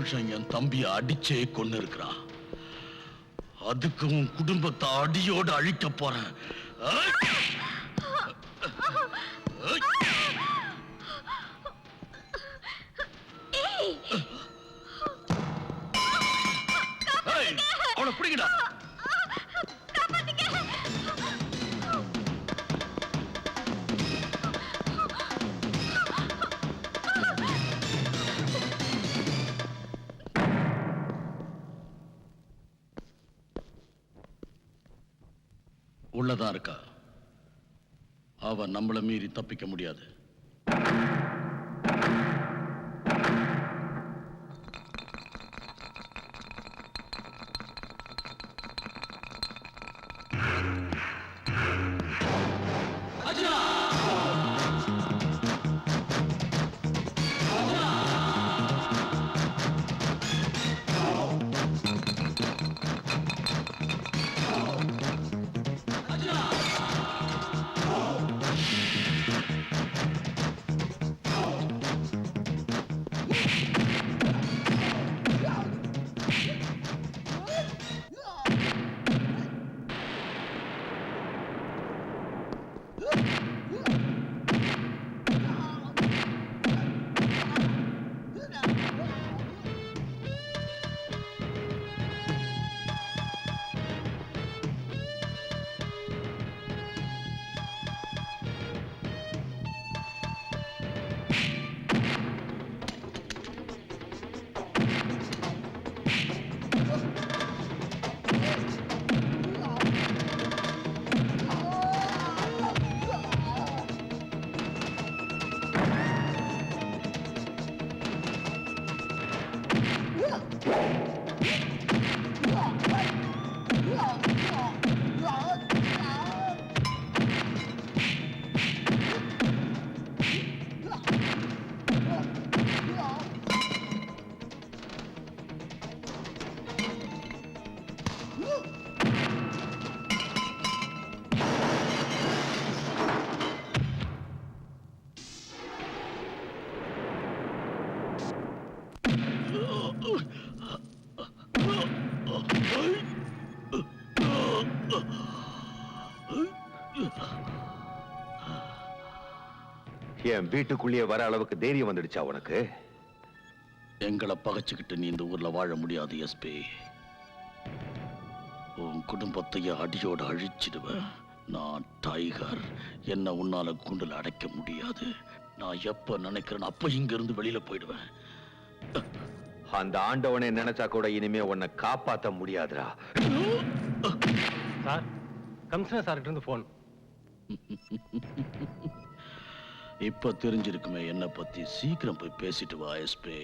புருஷன் என் தம்பியை அடிச்சே கொண்டு இருக்கிறான். அதுக்கு உன் குடும்பத்தை அடியோடு அழிக்க போறேன். அவனை பிடிக்கடா. உள்ளதான் இருக்கா. அவ நம்மள மீறி தப்பிக்க முடியாது. என் வீட்டுக்குள்ளேயே வர அளவுக்கு தைரியம் வந்துடுச்சா உனக்கு? எங்களை பகைச்சுக்கிட்டு நீ இந்த ஊர்ல வாழ முடியாது எஸ்பி. உன் குடும்பத்தையே அடியோடு அழிச்சிடுவேன். நான் டைகர். என்ன உன்னால கூண்டில் அடைக்க முடியாது. நான் எப்ப நினைக்கிறேன் அப்ப இங்க இருந்து வெளியில போயிடுவேன். அந்த ஆண்டவனை நினைச்சா கூட இனிமே உன்னை காப்பாத்த முடியாதுடா. சார், கமிஷனர் சார்கிட்ட இருந்து போன். இப்ப தெரிஞ்சிருக்குமே என்ன பத்தி. சீக்கிரம் போய் பேசிட்டு வா எஸ்பி.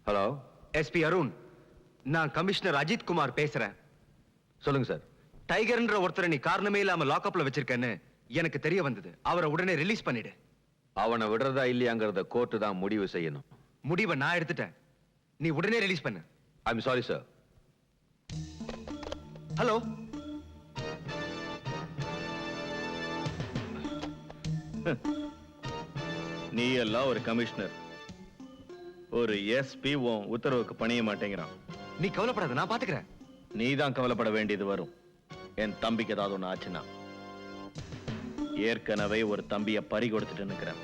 ஹலோ, எஸ்பி அருண், நான் கமிஷனர் அஜித் குமார் பேசுறேன். சொல்லுங்க சார். டைகர்ன்ற ஒருத்தரை நீ காரணமே இல்லாம லாக்அப்ல வச்சிருக்கேன்னு எனக்கு தெரிய வந்தது. அவரை உடனே ரிலீஸ் பண்ணிடு. அவனை விடுறதா இல்லையாங்கிறத கோர்ட்டு தான் முடிவு செய்யணும். முடிவை நான் எடுத்துட்டேன். நீ உடனே ரிலீஸ் பண்ணு. I'm sorry sir. ஹலோ, நீ எல்லாம் ஒரு கமிஷனர், ஒரு எஸ்பி உத்தரவுக்கு பணிய மாட்டேங்கிறான். நீ கவலைப்படாத, நான் பாத்துக்கிறேன். நீ தான் கவலைப்பட வேண்டியது வரும். என் தம்பிக்கு ஏதாவது ஒண்ணு ஆச்சுன்னா. ஏற்கனவே ஒரு தம்பிய பறி கொடுத்துட்டு நிக்கிறேன்.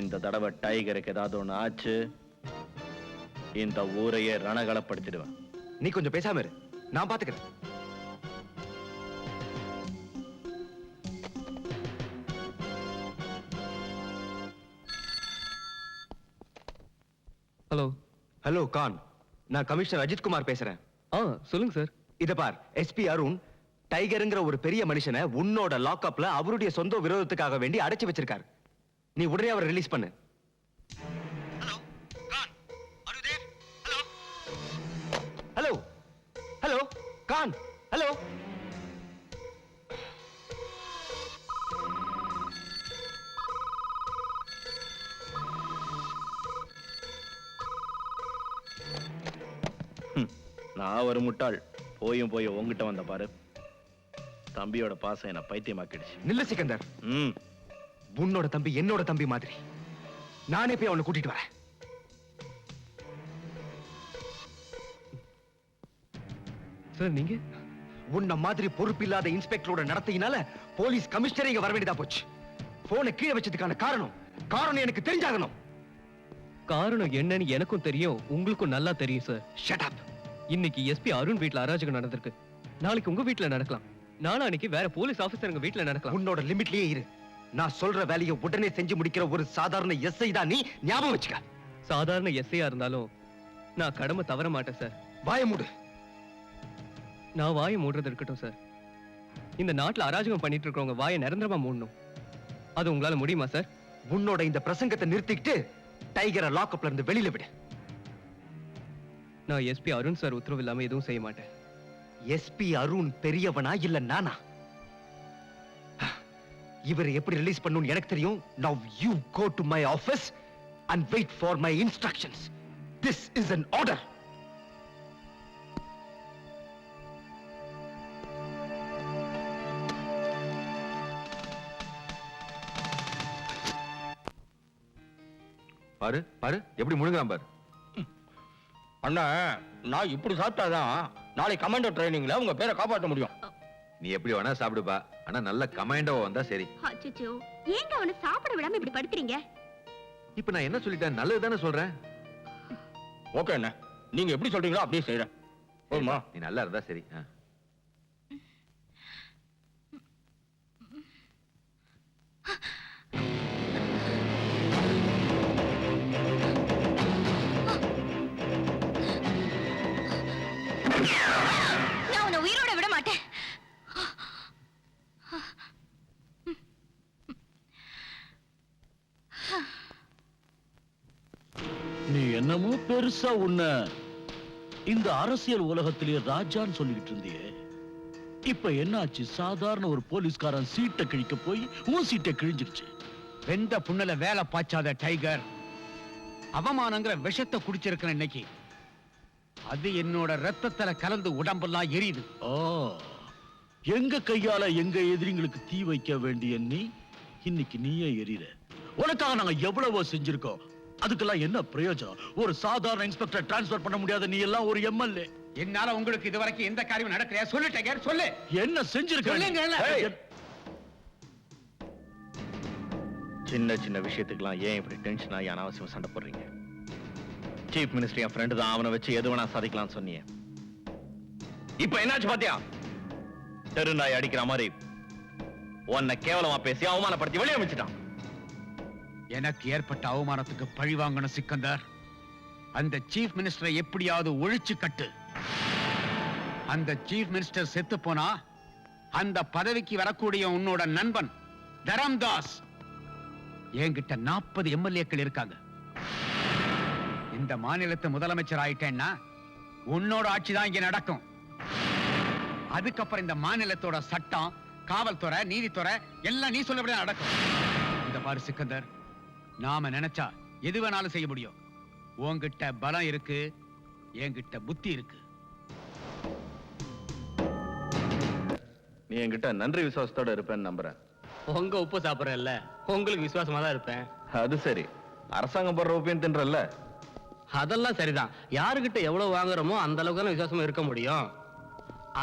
இந்த தடவை டைகருக்கு ஏதாவது ஒண்ணு ஆச்சு, இந்த ஊரையே ரணகலப்படுத்திடுவேன். நீ கொஞ்சம் பேசாம இரு, நான் பாத்துக்கிறேன். ஹலோ. ஹலோ கான், நான் கமிஷனர் அஜித் குமார் பேசுறேன். சொல்லுங்க சார். இத பார், எஸ்பி அருண் டைகர்ங்கிற ஒரு பெரிய மனுஷனை உன்னோட லாக்அப்ல அவருடைய சொந்த விரோதத்துக்காக வேண்டி அடைச்சு வச்சிருக்காரு. நீ உடனே அவரை ரிலீஸ் பண்ணு. Hello Khan, are you there? Hello hello hello Khan, hello. நான் ஒரு முட்டாள். போயும் உங்ககிட்ட வந்த பாரு. தம்பியோட பாசம் என்ன பைத்தியமாக்கிடுச்சு. நில்ல சிக்கந்தர், உன்னோட தம்பி என்னோட தம்பி மாதிரி. நானே போய் அவனை கூட்டிட்டு வரேன். சார் நீங்க உன்ன மாதிரி பொறுப்பில்லாத இன்ஸ்பெக்டரோட நடத்தையினால போலீஸ் கமிஷனரே இங்க வர வேண்டியதா போச்சு. போனை கீழே வச்சதுக்கான காரணம் எனக்கு தெரிஞ்சாகணும். காரணம் என்னன்னு எனக்கும் தெரியும், உங்களுக்கும் நல்லா தெரியும் சார். Shut up. இன்னைக்கு எஸ்பி அருண் வீட்ல அராஜகம் நடந்திருக்கு. நாளைக்கு உங்க வீட்ல நடக்கலாம். நாளைக்கு வேற போலீஸ் ஆபீசருங்க வீட்ல நடக்கலாம். உன்னோட லிமிட்லயே இரு. நான் சொல்ற வேலையை உடனே செஞ்சு முடிக்கிற ஒரு சாதாரண எஸ்ஐ தான் நீ. ஞாபகம் வச்சுக்க. சாதாரண எஸ்ஐயா இருந்தாலும் நான் கடமை தவற மாட்டேன் சார். வாய மூடு. நான் வாயை மூடுறது இருக்கட்டும் சார். இந்த நாட்டுல அராஜகம் பண்ணிட்டு இருக்கவங்க வாயை நிரந்தரமா மூடணும். அது உங்களால முடியுமா சார்? உன்னோட இந்த பிரசங்கத்தை நிறுத்திக்கிட்டு டைகரை லாக்அப்ல இருந்து வெளியில விடு. நான் எஸ்பி அருண் சார் உத்தரவு இல்லாம எதுவும் செய்ய மாட்டேன். எஸ்பி அருண் பெரியவனா இல்ல நானா? இவரை எப்படி ரிலீஸ் பண்ணனும் எனக்கு தெரியும். Now you go to my office and wait for my instructions. This is an order. பாரு பாரு எப்படி முழுங்குறான் பாரு. அண்ணா, நான் இப்படி சாப்பிட்டாதான் நாளை கமாண்டோ ட்ரைனிங்ல உங்க பேரை காப்பாற்ற முடியும். நீ எப்படி வேணா சாப்பிடுப்பா, ஆனா நல்ல கமாண்டோ வந்தா சரி. அச்சச்சோ, ஏங்க அவனை சாப்பிட விடாம இப்படி படுத்துறீங்க? இப்ப நான் என்ன சொல்லிட்டேன்? நல்லது தானே சொல்றேன். ஓகே அண்ணா, நீங்க எப்படி சொல்றீங்களோ அப்படியே செய்யறேன். போதுமா? நீ நல்லா இருந்தா சரி. நான் உன்னை உயிரோட விட மாட்டேன். நீ என்னமோ பெருசா உன்னை இந்த அரசியல் உலகத்திலே ராஜான்னு சொல்லிக்கிட்டு இருந்தியே. இப்ப என்னாச்சு? சாதாரண ஒரு போலீஸ்காரன் சீட்டை கிழிக்க போய் உன் சீட்டை கிழிஞ்சிருச்சு. வெந்த புண்ணல வேலை பாய்ச்சாத டைகர், அவமானங்கிற விஷத்தை குடிச்சிருக்கிற இன்னைக்கு அது என்னோட ரத்தத்துல கலந்து உடம்பெல்லாம் எரியுது. ஓ, எங்க கையால எங்க எதிரிங்களுக்கு தீ வைக்க வேண்டிய நீ இன்னைக்கு நீயே எரியற. உனக்காக நாங்க எவ்வளவோ செஞ்சிருக்கோம். அதுக்கெல்லாம் என்ன பிரயோஜனம்? ஒரு சாதாரண இன்ஸ்பெக்டர் டிரான்ஸ்பர் பண்ண முடியாத நீ எல்லாம் ஒரு எம்எல்ஏ. என்னால உங்களுக்கு இதுவரைக்கும் எந்த காரியம் நடக்கலையா? சொல்லு டைகர், சொல்லு. என்ன செஞ்சிருக்க? சின்ன சின்ன விஷயத்துக்குலாம் ஏன் இப்படி டென்ஷன் ஆகி அனாவசியம் சண்டை போடுறீங்க? சீஃப் மினிஸ்டர் என் ஃப்ரெண்டு தான், அவனை வச்சு எது வேணா சாதிக்கலாம் சொன்னீங்க. இப்ப என்னாச்சு பாத்தியா? தெருநாய் அடிக்கிற மாதிரி உன்னை கேவலமா பேசி அவமானப்படுத்தி வெளியே அமைச்சிட்டான். எனக்கு ஏற்பட்ட அவமானத்துக்கு பழி வாங்கணும் சிக்கந்தர். அந்த சீஃப் மினிஸ்டரை எப்படியாவது ஒழிச்சு கட்டு. அந்த சீஃப் மினிஸ்டர் செத்து போனா அந்த பதவிக்கு வரக்கூடிய உன்னோட நண்பன் தரம்தாஸ் என்கிட்ட 40 எம்எல்ஏக்கள் இருக்காங்க. இந்த மாநிலத்து முதலமைச்சர் ஆயிட்டேன்னா உன்னோட ஆட்சி தான் இங்க நடக்கும். அதுக்கப்புறம் இந்த மாநிலத்தோட சட்டம், காவல்துறை, நீதித்துறை எல்லாம் நீ சொல்லபடியா நடக்கும். இந்த பாரு சிக்கந்தர், நாம நினைச்சா எது வேணாலும் செய்ய முடியும். உன்கிட்ட பலம் இருக்கு, என்கிட்ட புத்தி இருக்கு. நீ என்கிட்ட நன்றி விசுவாசத்தோட இருப்பேன்னு நம்புறேன். உங்க உப்பு சாப்பிடறல்ல, உங்களுக்கு விசுவாசமா தான் இருப்பேன். அது சரி, அரசாங்கம் போடுற உப்பையும் தின்றல்ல. அதெல்லாம் சரிதான். யாருகிட்ட எவ்வளவு வாங்குறோமோ அந்த அளவுக்கு தான் விசுவாசமா இருக்க முடியும்.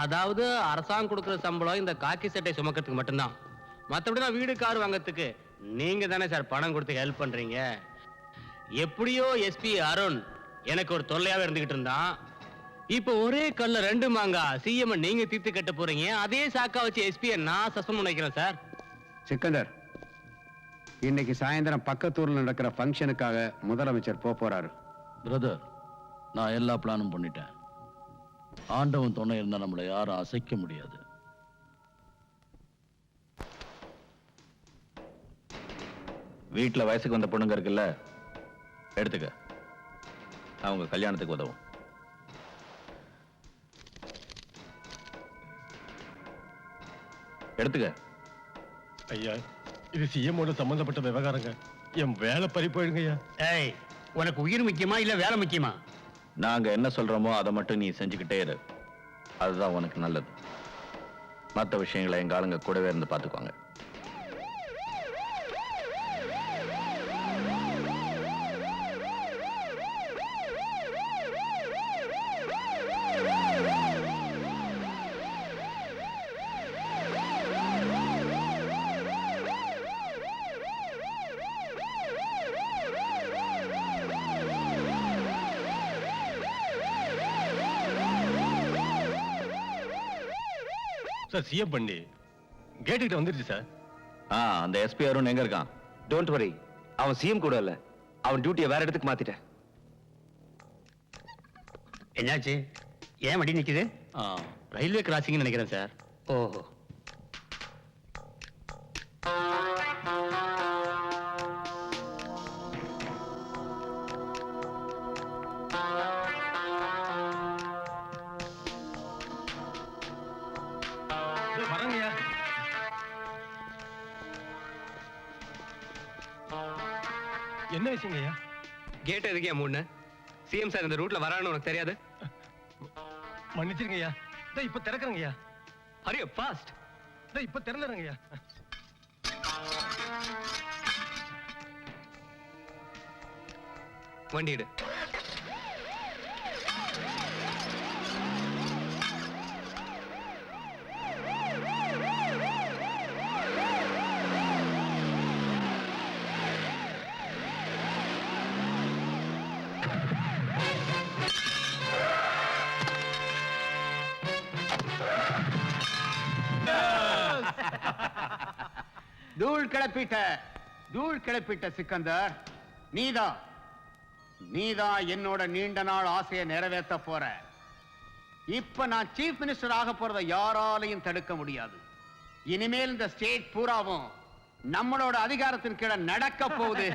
அதாவது அரசாங்கம் கொடுக்கிற சம்பளம் இந்த காக்கி சட்டை சுமக்கிறதுக்கு மட்டும்தான். மற்றபடி நான் வீடு கார் வாங்கறதுக்கு நீங்க தானே சார் பணம் கொடுத்து ஹெல்ப் பண்றீங்க. எப்படியோ எஸ்பி அருண் எனக்கு ஒரு தொல்லையாவே இருந்துகிட்டு இருந்தான். இப்ப ஒரே கல்ல 2 மாங்கா சிஎம் நீங்க தீர்த்து கட்ட போறீங்க. அதே சாக்கா வச்சு எஸ்பியை நான் சஸ்பெண்ட் பண்ணிக்கிறேன் சார். சிக்கந்தர், இன்னைக்கு சாயந்தரம் பக்கத்தூர்ல நடக்கிற ஃபங்க்ஷனுக்காக முதலமைச்சர் போறாரு. பிரதர், நான் எல்லா பிளானும் பண்ணிட்டேன். ஆண்டவன் துணை இருந்தா நம்மளை யாரும் அசைக்க முடியாது. வீட்டுல வயசுக்கு வந்த பொண்ணுங்க இருக்குல்ல, எடுத்துக்க. அவங்க கல்யாணத்துக்கு உதவும். எடுத்துக்க. ஐயா, இது சிஎம்மோட சம்பந்தப்பட்ட விவகாரங்க. என் வேலை பறி போயிடுங்க ஐயா. ஏய், உனக்கு உயிர் முக்கியமா இல்ல வேலை முக்கியமா? நாங்க என்ன சொல்றோமோ அதை மட்டும் நீ செஞ்சுக்கிட்டே இரு. அதுதான் உனக்கு நல்லது. மற்ற விஷயங்களை எங்க ஆளுங்க கூடவே இருந்து பாத்துக்குவாங்க. சார் சிஎம் பண்ணி கேட்டுக்கிட்ட வந்துருச்சு சார். அந்த எஸ்பி அருண் எங்க இருக்கான்? டோன்ட் வரி, அவன் சிஎம் கூட இல்ல, அவன் டியூட்டியை வேற இடத்துக்கு மாத்திட்டேன். என்னாச்சு? ஏன் வண்டி நிக்குது? ரயில்வே கிராசிங் நினைக்கிறேன் சார். ஓஹோ. வரங்கய்யா. என்ன விஷயங்கய்யா? கேட் எதுக்கே மூணு? சிஎம் சார் இந்த ரூட்ல வரான்னு உனக்கு தெரியாது? மன்னிச்சிருங்கய்யா. இப்ப திறக்கிறேங்கய்யா. ஹரி அப் ஃபாஸ்ட். இப்ப திறந்துறேங்கய்யா. வண்டி எடு. தூள் கிளப்பிட்ட சிக்கந்தர், நீதான் என்னோட நீண்ட நாள் ஆசையை நிறைவேற்ற போற. இப்ப நான் சீஃப் மினிஸ்டர் ஆக போறதை யாராலையும் தடுக்க முடியாது. இனிமேல் இந்த ஸ்டேட் பூராவும் நம்மளோட அதிகாரத்தின் கீழே நடக்க போகுது.